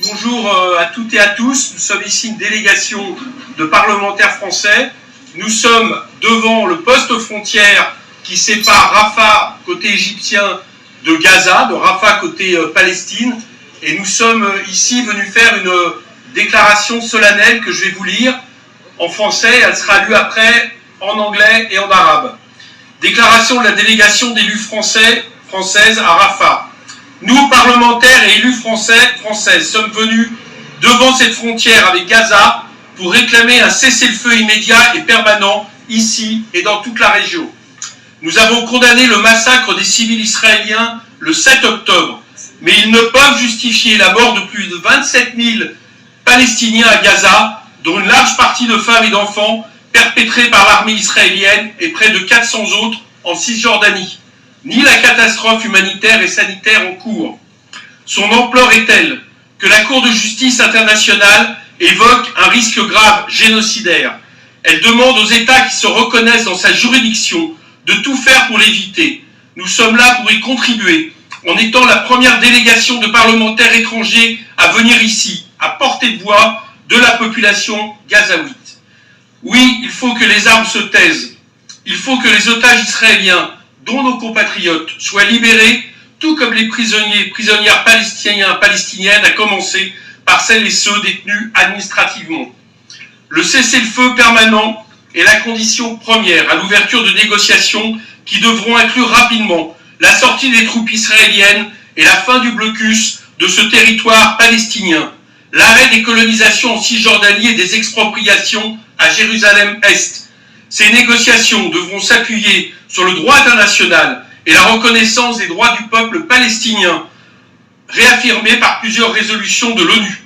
Bonjour à toutes et à tous, nous sommes ici une délégation de parlementaires français. Nous sommes devant le poste frontière qui sépare Rafah, côté égyptien, de Gaza, de Rafah, côté Palestine. Et nous sommes ici venus faire une déclaration solennelle que je vais vous lire en français. Elle sera lue après en anglais et en arabe. Déclaration de la délégation d'élus françaises à Rafah. Nous, parlementaires et élus françaises, sommes venus devant cette frontière avec Gaza pour réclamer un cessez-le-feu immédiat et permanent ici et dans toute la région. Nous avons condamné le massacre des civils israéliens le 7 octobre, mais ils ne peuvent justifier la mort de plus de 27 000 Palestiniens à Gaza, dont une large partie de femmes et d'enfants perpétrés par l'armée israélienne et près de 400 autres en Cisjordanie, ni la catastrophe humanitaire et sanitaire en cours. Son ampleur est telle que la Cour de justice internationale évoque un risque grave génocidaire. Elle demande aux États qui se reconnaissent dans sa juridiction de tout faire pour l'éviter. Nous sommes là pour y contribuer, en étant la première délégation de parlementaires étrangers à venir ici, à portée de voix de la population gazaouite. Oui, il faut que les armes se taisent. Il faut que les otages israéliens, dont nos compatriotes, soient libérés, tout comme les prisonnières palestiniennes, à commencer par celles et ceux détenus administrativement. Le cessez-le-feu permanent est la condition première à l'ouverture de négociations qui devront inclure rapidement la sortie des troupes israéliennes et la fin du blocus de ce territoire palestinien, l'arrêt des colonisations en Cisjordanie et des expropriations à Jérusalem-Est. Ces négociations devront s'appuyer sur le droit international et la reconnaissance des droits du peuple palestinien, réaffirmés par plusieurs résolutions de l'ONU.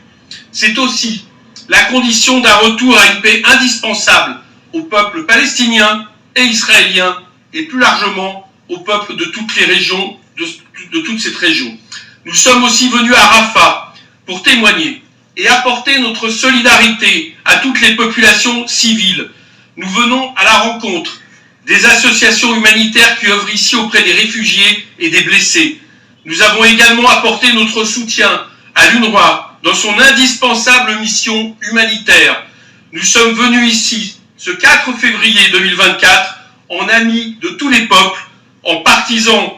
C'est aussi la condition d'un retour à une paix indispensable au peuple palestinien et israélien, et plus largement au peuple de toutes les régions, de toute cette région. Nous sommes aussi venus à Rafah pour témoigner et apporter notre solidarité à toutes les populations civiles. Nous venons à la rencontre des associations humanitaires qui œuvrent ici auprès des réfugiés et des blessés. Nous avons également apporté notre soutien à l'UNRWA dans son indispensable mission humanitaire. Nous sommes venus ici ce 4 février 2024 en amis de tous les peuples, en partisans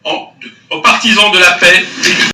de la paix et du